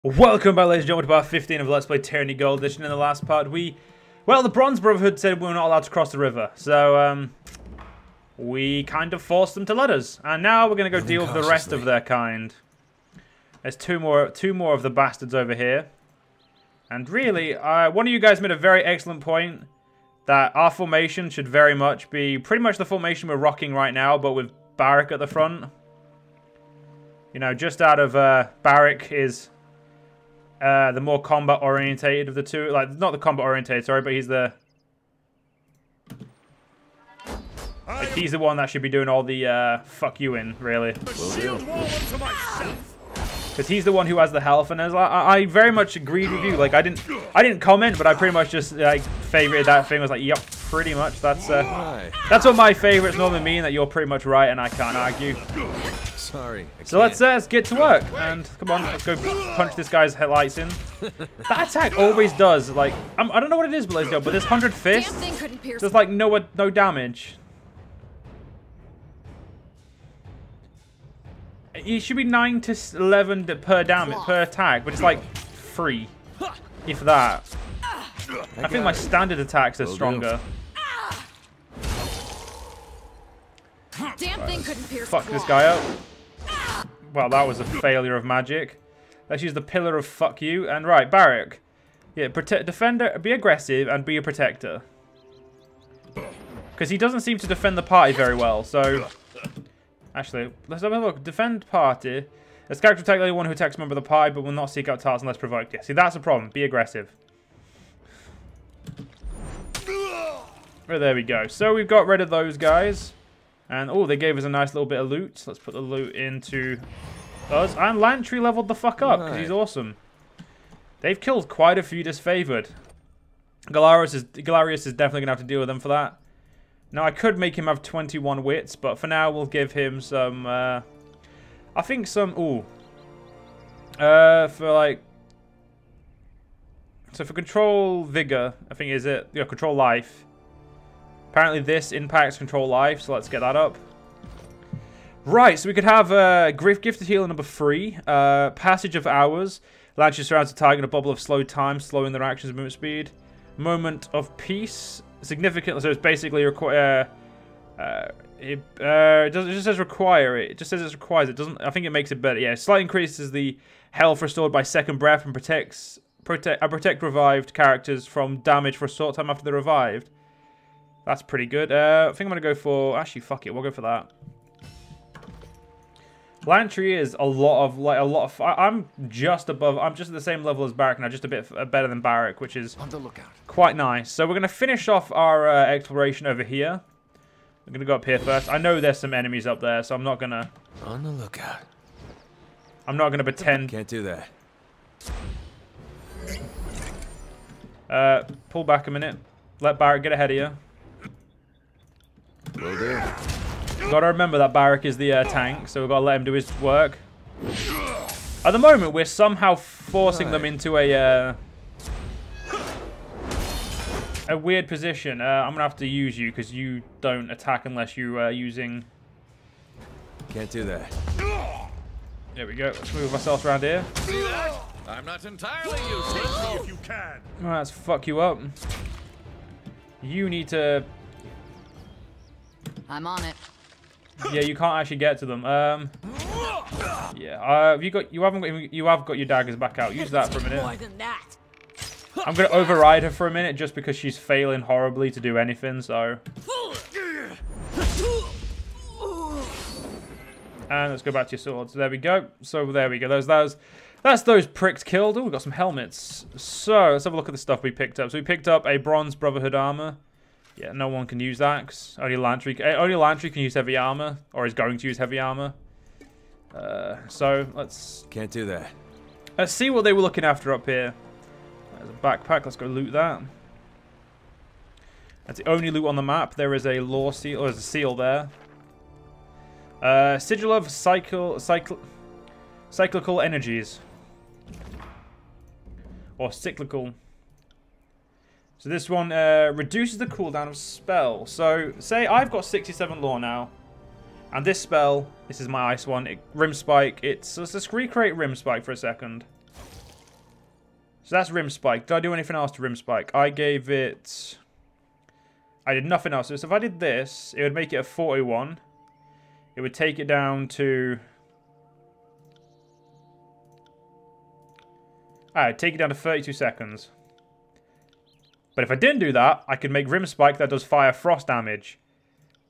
Welcome back, ladies and gentlemen, to part 15 of Let's Play Tyranny Gold Edition. In the last part, well, the Bronze Brotherhood said we were not allowed to cross the river, so, we kind of forced them to let us. And now we're going to go deal with the rest of their kind. There's two more of the bastards over here. And really, one of you guys made a very excellent point that our formation should very much be pretty much the formation we're rocking right now, but with Barak at the front. You know, just out of Barak is the more combat orientated of the two. Like, not the combat orientated, sorry, but he's the... Like, he's the one that should be doing all the fuck you in, really. Because he's the one who has the health, and I very much agreed with you. Like, I didn't comment, but I pretty much just like favorited that thing. I was like, yep, pretty much. That's what my favorites normally mean. That you're pretty much right, and I can't argue. Sorry. So let's get to work, and come on, let's go punch this guy's headlights in. That attack always does, like, I don't know what it is, but this 100 fists does like no damage. It should be 9 to 11 per attack, but it's like 3, if that. I think my standard attacks are stronger. Damn thing couldn't pierce. Fuck this guy up. Well, that was a failure of magic. Let's use the pillar of fuck you. And right, Barak. Yeah, defender, be aggressive and be a protector. Because he doesn't seem to defend the party very well, so... Actually, let's have a look. Defend party. This character will attack anyone who attacks a member of the party, but will not seek out targets unless provoked. Yeah, see, that's a problem. Be aggressive. Oh, there we go. So we've got rid of those guys. And, oh, they gave us a nice little bit of loot. Let's put the loot into us. And Lantry leveled the fuck up, because he's awesome. They've killed quite a few disfavored. Galarius is definitely going to have to deal with them for that. Now, I could make him have 21 wits, but for now, we'll give him some, I think some, for like, so for control vigor, I think is it, yeah, control life. Apparently this impacts control life, so let's get that up. Right, so we could have Gifted Healer number 3, Passage of Hours. Launches surrounds the target in a bubble of slow time, slowing their actions and movement speed. Moment of Peace. Significant, so it's basically require. It just says require it. It just says it requires it. Doesn't. I think it makes it better. Yeah, slight increases the health restored by second breath and protect revived characters from damage for a short time after they're revived. That's pretty good. I think I'm gonna go for. Actually, fuck it. We'll go for that. Lantry is a lot of. I'm just above. I'm just at the same level as Barak now, just a bit better than Barak, which is on the lookout. Quite nice. So we're gonna finish off our exploration over here. I'm gonna go up here first. I know there's some enemies up there, so I'm not gonna. On the lookout. I'm not gonna pretend. Can't do that. Pull back a minute. Let Barak get ahead of you. Will do. Gotta remember that Barak is the tank, so we've got to let him do his work. At the moment, we're somehow forcing them into a weird position. I'm gonna have to use you because you don't attack unless you are using. Can't do that. There we go. Let's move ourselves around here. See that? I'm not entirely useless. Take me if you can. Well, let's fuck you up. You need to. I'm on it. Yeah, you can't actually get to them. Yeah. You have got your daggers back out. Use that for a minute. More than that. I'm gonna override her for a minute just because she's failing horribly to do anything. So. And let's go back to your swords. There we go. So there we go. That's those pricks killed. Oh, we've got some helmets. So let's have a look at the stuff we picked up. So we picked up a Bronze Brotherhood armor. Yeah, no one can use that because only Lantry can use heavy armor, or is going to use heavy armor. So let's. Can't do that. Let's see what they were looking after up here. There's a backpack. Let's go loot that. That's the only loot on the map. There is a lore seal, or there's a seal there. Sigil of cyclical energies, or cyclical. So this one reduces the cooldown of spell. So say I've got 67 lore now. And this spell, this is my ice one, Rim Spike. Let's just recreate Rim Spike for a second. So that's Rim Spike. Did I do anything else to Rim Spike? I gave it... I did nothing else. So if I did this, it would make it a 41. It would take it down to... Alright, take it down to 32 seconds. But if I didn't do that, I could make Rim Spike that does fire frost damage.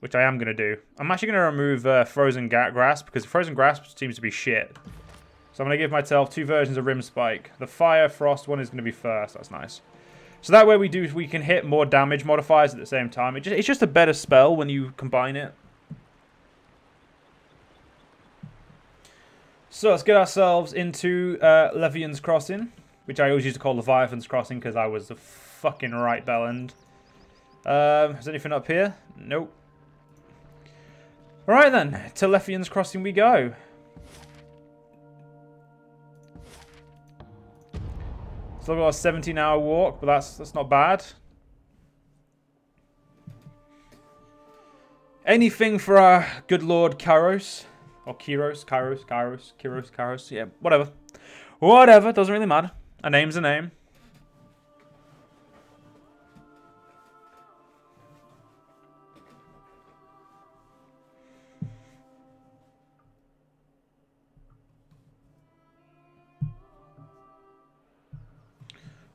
Which I am going to do. I'm actually going to remove Frozen Grasp, because Frozen Grasp seems to be shit. So I'm going to give myself 2 versions of Rim Spike. The fire frost one is going to be first. That's nice. So that way we can hit more damage modifiers at the same time. It's just a better spell when you combine it. So let's get ourselves into Levian's Crossing, which I always used to call Leviathan's Crossing because I was the fucking right bellend. Is anything up here? Nope. Alright then, to Levian's Crossing we go. Still got a 17-hour walk, but that's not bad. Anything for our good lord Kyros. Or Kyros. Yeah, whatever. Whatever, doesn't really matter. A name's a name.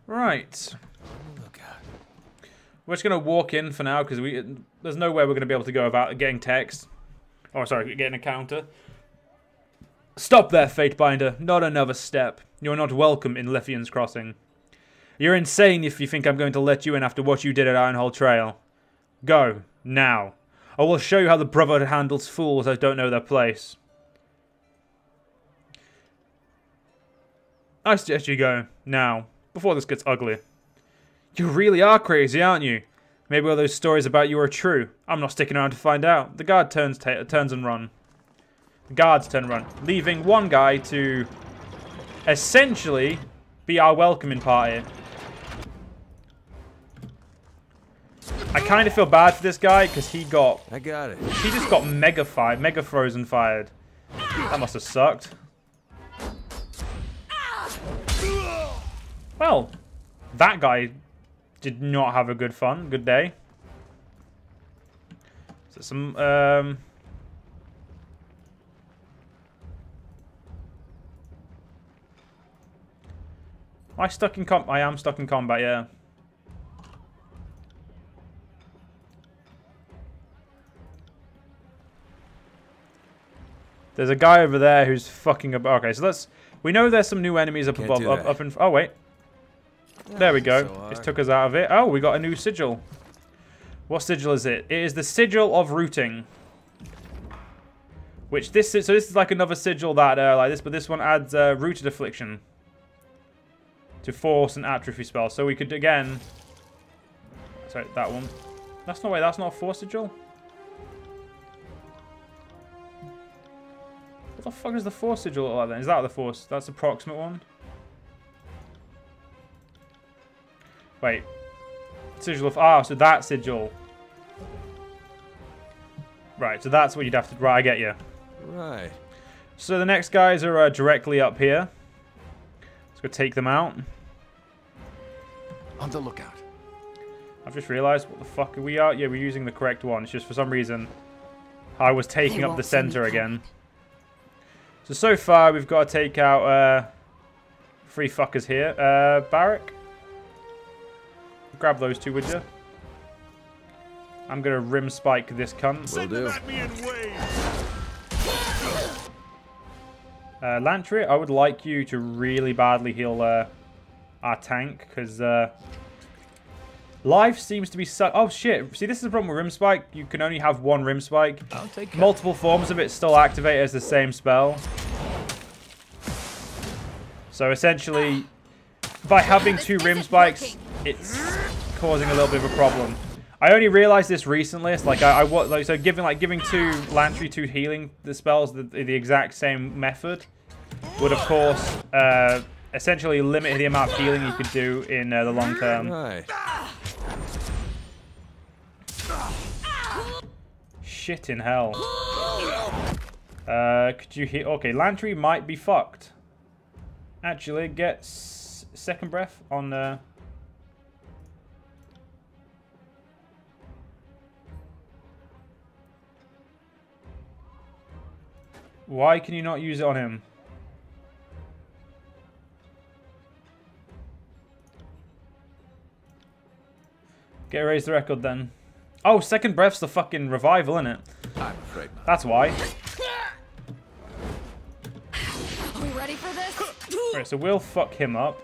Right. We're just going to walk in for now because there's no way we're going to be able to go about getting text. Oh, sorry, getting a counter. Stop there, fatebinder. Not another step. You're not welcome in Levian's Crossing. You're insane if you think I'm going to let you in after what you did at Ironhole Trail. Go, now. I will show you how the Brotherhood handles fools that don't know their place. I suggest you go, now. Before this gets ugly. You really are crazy, aren't you? Maybe all those stories about you are true. I'm not sticking around to find out. The guard turns and run. The guards turn and run. Leaving one guy to essentially be our welcoming party. I kind of feel bad for this guy because he got... I got it. He just got mega frozen fired. That must have sucked. Well, that guy did not have a good day. So some, Am I stuck in combat? I am stuck in combat, yeah. There's a guy over there who's fucking up. Okay, so let's... We know there's some new enemies up above. Up in... Oh, wait. There we go. It took us out of it. Oh, we got a new sigil. What sigil is it? It is the sigil of rooting. Which this is... So this is like another sigil that like this, but this one adds rooted affliction to force and atrophy spells. So we could again... Sorry, that one. That's not... Wait, that's not a force sigil? What the fuck is the force sigil look like then? Is that the force? That's the proximate one? Wait. Sigil of... Ah, so that sigil. Right, so that's what you'd have to... Right, I get you. Right. So the next guys are directly up here. Let's go take them out. On the lookout. I've just realized what the fuck are we out? Yeah, we're using the correct one. It's just for some reason I was taking up the center again. So far we've got to take out 3 fuckers here. Barrack. Grab those 2, would you? I'm gonna rim spike this cunt. Will do. Lantry, I would like you to really badly heal our tank, because life seems to be oh shit. See, this is the problem with rim spike. You can only have 1 rim spike. I'll take multiple forms of it still activate as the same spell. So essentially, by having 2 rim spikes, it's causing a little bit of a problem. I only realized this recently. It's like so giving 2 Lantry 2 healing the spells the exact same method would of course essentially limit the amount of healing you could do in the long term. Right. Shit in hell. Could you heal? Okay, Lantry might be fucked. Actually, get second breath on... Why can you not use it on him? Get raise the record then. Oh, second breath's the fucking revival, isn't it? I'm afraid not. That's why. Are we ready for this? Right, so we'll fuck him up.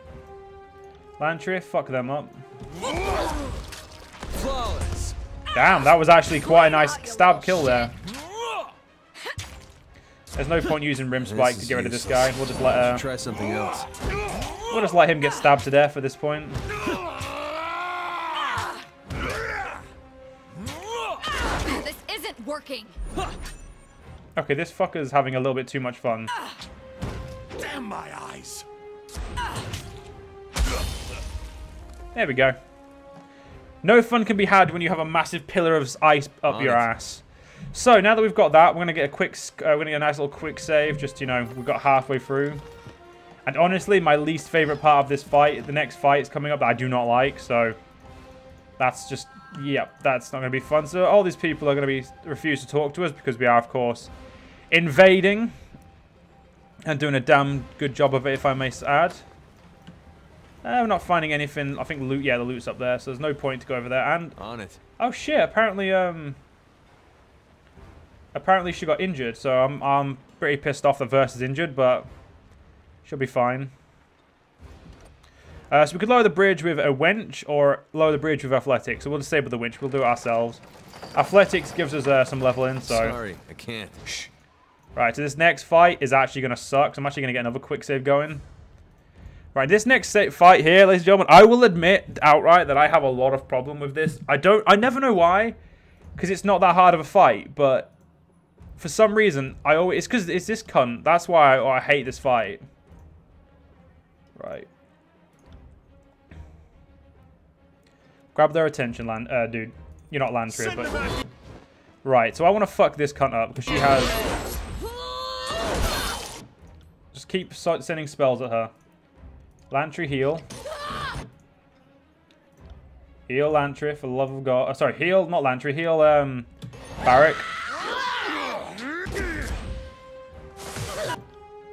Lantry, fuck them up. Flawless. Damn, that was actually quite a nice stab kill there. There's no point using Rim Spike to get rid of this guy. We'll just let Try something else. we'll just let him get stabbed to death at this point. This isn't working. Okay, this fucker's having a little bit too much fun. Damn my eyes. There we go. No fun can be had when you have a massive pillar of ice up your ass. So now that we've got that, we're gonna get a quick, we're gonna get a nice little quick save. Just, you know, we've got halfway through. And honestly, my least favorite part of this fight, the next fight is coming up that I do not like. So that's just, yep, that's not gonna be fun. So all these people are gonna refuse to talk to us because we are, of course, invading and doing a damn good job of it, if I may add. We're not finding anything. I think loot. Yeah, the loot's up there, so there's no point to go over there. And On it. oh shit! Apparently she got injured, so I'm pretty pissed off that Verse is injured, but she'll be fine. So we could lower the bridge with a winch or lower the bridge with athletics. So we'll disable the winch. We'll do it ourselves. Athletics gives us some leveling. So Sorry, I can't. Shh. right, so this next fight is actually gonna suck. So I'm actually gonna get another quick save going. Right, this next fight here, ladies and gentlemen, I will admit outright that I have a lot of problem with this. I never know why, because it's not that hard of a fight, but for some reason, it's because it's this cunt. That's why I hate this fight. Right. Grab their attention, dude. You're not Lantry, but... Right, so I want to fuck this cunt up, because she has... Just keep sending spells at her. Lantry, heal. Heal Lantry, for the love of God. Oh, sorry, heal, not Lantry. Heal, Barrack.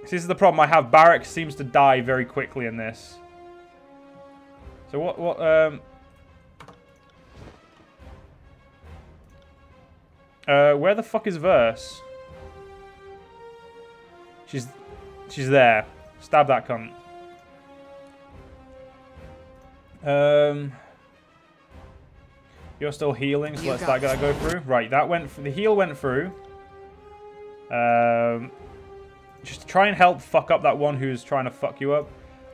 See, this is the problem I have. Barrack seems to die very quickly in this. So where the fuck is Verse? She's there. Stab that cunt. You're still healing, so let's that go through. Right, that went. The heal went through. Just to try and help fuck up that one who's trying to fuck you up.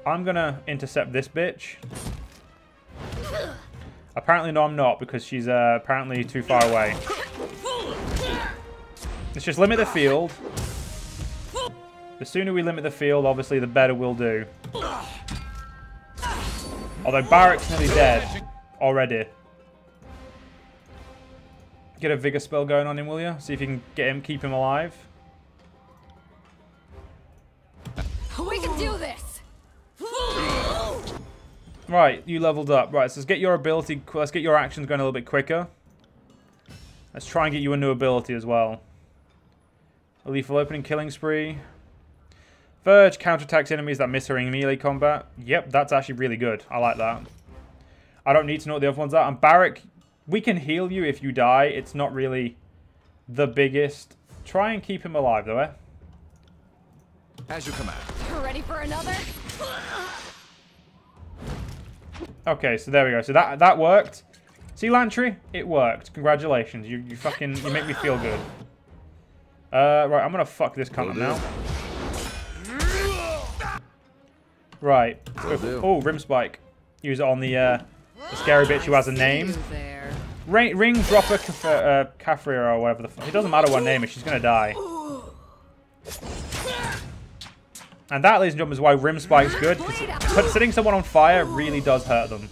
I'm gonna intercept this bitch. Apparently, no, I'm not, because she's apparently too far away. Let's just limit the field. The sooner we limit the field, obviously, the better we'll do. Although Barrack's nearly dead already. Get a vigor spell going on him, will you? See if you can get him, keep him alive. We can do this. Right, you leveled up. Right, so let's get your ability. Let's get your actions going a little bit quicker. Let's try and get you a new ability as well. A lethal opening, killing spree. Verge counterattacks enemies that miss her in melee combat. Yep, that's actually really good. I like that. I don't need to know what the other ones are. And Barrack, we can heal you if you die. It's not really the biggest. Try and keep him alive, though, eh? As you command. Ready for another? Okay, so there we go. So that worked. See, Lantry? It worked. Congratulations. You make me feel good. Right, I'm gonna fuck this cunt up now. Right. Oh, Rim Spike. Use it on the scary bitch who has a name. Ring Dropper Kafria or whatever the fuck. It doesn't matter what name is. She's gonna die. And that, ladies and gentlemen, is why Rim Spike's good. Because setting someone on fire really does hurt them.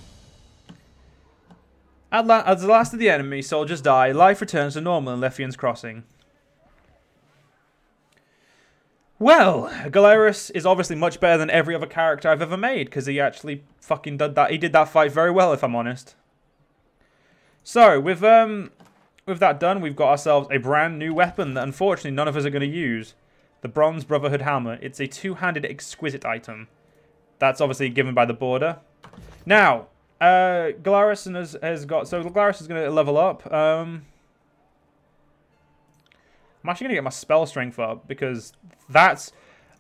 As the last of the enemy soldiers die, life returns to normal in Lefian's Crossing. Well, Kyros is obviously much better than every other character I've ever made, because he actually fucking did that. He did that fight very well, if I'm honest. So, with that done, we've got ourselves a brand new weapon that unfortunately none of us are going to use. The Bronze Brotherhood Hammer. It's a two-handed exquisite item. That's obviously given by the border. Now, Kyros has got... So, Kyros is going to level up. I'm actually going to get my spell strength up, because that's...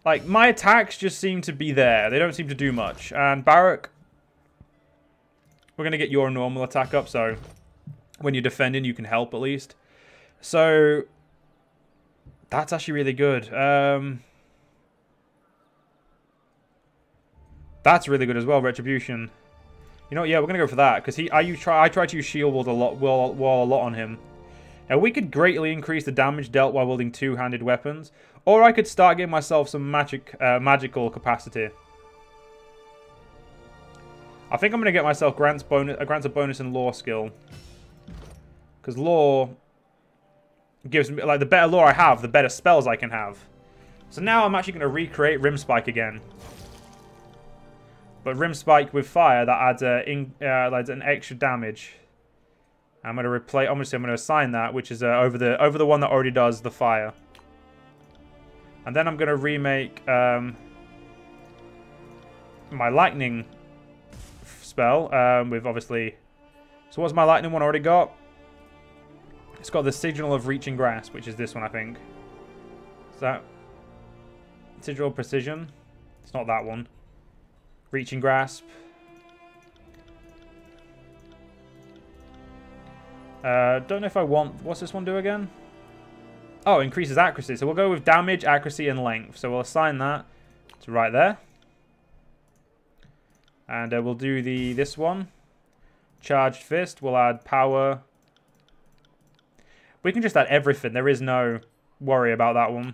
Like, my attacks just seem to be there. They don't seem to do much. And Barak, we're going to get your normal attack up, so... When you're defending, you can help at least. So, that's actually really good. That's really good as well, Retribution. You know what, yeah, we're going to go for that. Because I tried to use Shield Wall a lot on him. Now, we could greatly increase the damage dealt while wielding two-handed weapons. Or I could start getting myself some magical capacity. I think I'm going to get myself grants a bonus in Lore skill. Because Lore gives me, like, the better Lore I have, the better spells I can have. So now I'm actually going to recreate Rim Spike again. But Rim Spike with fire, that adds an extra damage. I'm going to replace, obviously I'm going to assign that, which is over the one that already does the fire. And then I'm going to remake my lightning spell with obviously... So what's my lightning one already got? It's got the Sigil of Reaching Grasp, which is this one, I think. Is that Sigil of Precision? It's not that one. Reaching Grasp. Don't know if I want... What's this one do again? Oh, increases accuracy. So we'll go with damage, accuracy, and length. So we'll assign that to right there. And we'll do this one. Charged Fist. We'll add power... We can just add everything. There is no worry about that one. Do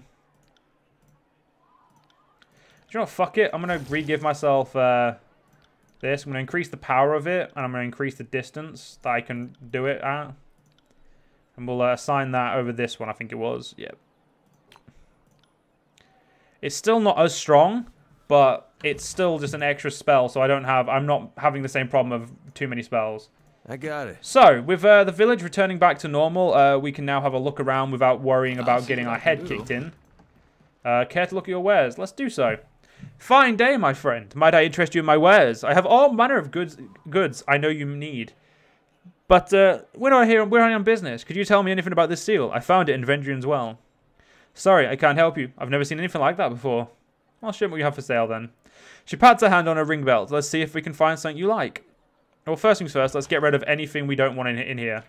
you know what? Fuck it. I'm going to re-give myself this. I'm going to increase the power of it. And I'm going to increase the distance that I can do it at. And we'll assign that over this one, I think it was. Yep. It's still not as strong, but it's still just an extra spell. So I'm not having the same problem of too many spells. I got it. So, with the village returning back to normal, we can now have a look around without worrying about getting our head kicked in. Care to look at your wares? Let's do so. Fine day, my friend. Might I interest you in my wares? I have all manner of goods I know you need. But we're not here. We're on business. Could you tell me anything about this seal? I found it in Vendrian's well. Sorry, I can't help you. I've never seen anything like that before. I'll show you what you have for sale then. She pats her hand on her ring belt. Let's see if we can find something you like. Well, first things first, let's get rid of anything we don't want in here.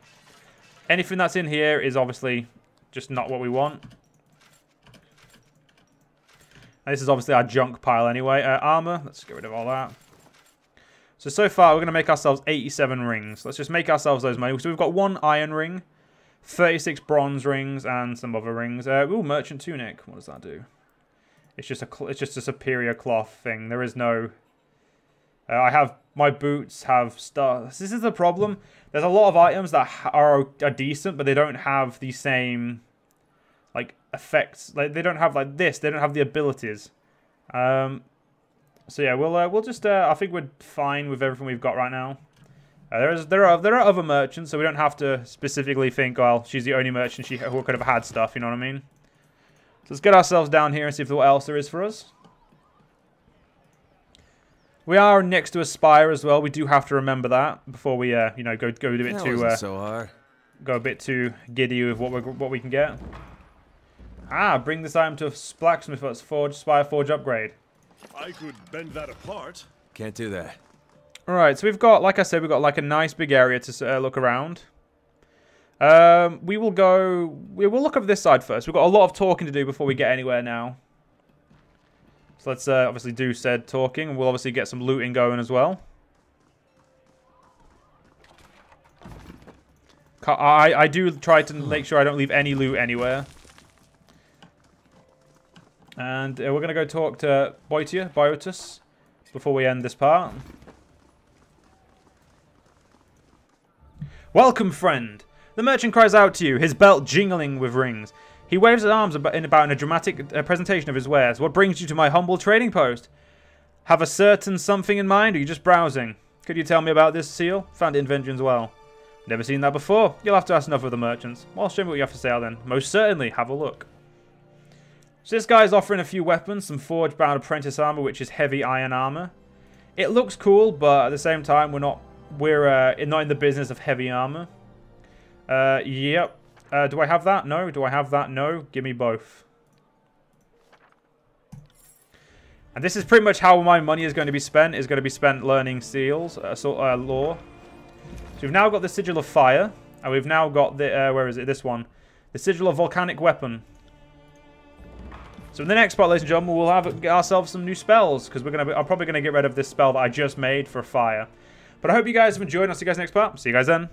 Anything that's in here is obviously just not what we want. And this is obviously our junk pile anyway. Armor, let's get rid of all that. So far, we're going to make ourselves 87 rings. Let's just make ourselves those money. So we've got 1 iron ring, 36 bronze rings, and some other rings. Ooh, merchant tunic. What does that do? It's just a superior cloth thing. There is no... my boots have stuff. This is the problem. There's a lot of items that are decent, but they don't have the same, like, effects. Like, they don't have, like, this. They don't have the abilities. So, yeah, we'll just, I think we're fine with everything we've got right now. There are other merchants, so we don't have to specifically think, well, she's the only merchant who could have had stuff, you know what I mean? So let's get ourselves down here and see what else there is for us. We are next to a spire as well. We do have to remember that before we, you know, go a bit too so hard. Go a bit too giddy with what we can get. Bring this item to a blacksmith's spire forge upgrade. I could bend that apart. Can't do that. All right, so we've got, like I said, we've got like a nice big area to look around. We'll look over this side first. We've got a lot of talking to do before we get anywhere now. So let's obviously do said talking, and we'll obviously get some looting going as well. I do try to make sure I don't leave any loot anywhere. And we're going to go talk to Boetus before we end this part. Welcome, friend. The merchant cries out to you, his belt jingling with rings. He waves his arms about in a dramatic presentation of his wares. What brings you to my humble trading post? Have a certain something in mind, or are you just browsing? Could you tell me about this seal? Found it in Vengeance well. Never seen that before. You'll have to ask enough of the merchants. Well, show me what you have for sale then. Most certainly. Have a look. So this guy's offering a few weapons. Some forge-bound apprentice armor, which is heavy iron armor. It looks cool, but at the same time, we're not in the business of heavy armor. Yep. Do I have that? No. Do I have that? No. Give me both. And this is pretty much how my money is going to be spent. Is going to be spent learning seals, lore. So we've now got the Sigil of Fire, and we've now got the where is it? This one, the Sigil of Volcanic Weapon. So in the next part, ladies and gentlemen, we'll get ourselves some new spells because I'm probably gonna get rid of this spell that I just made for fire. But I hope you guys have enjoyed. I'll see you guys next part. See you guys then.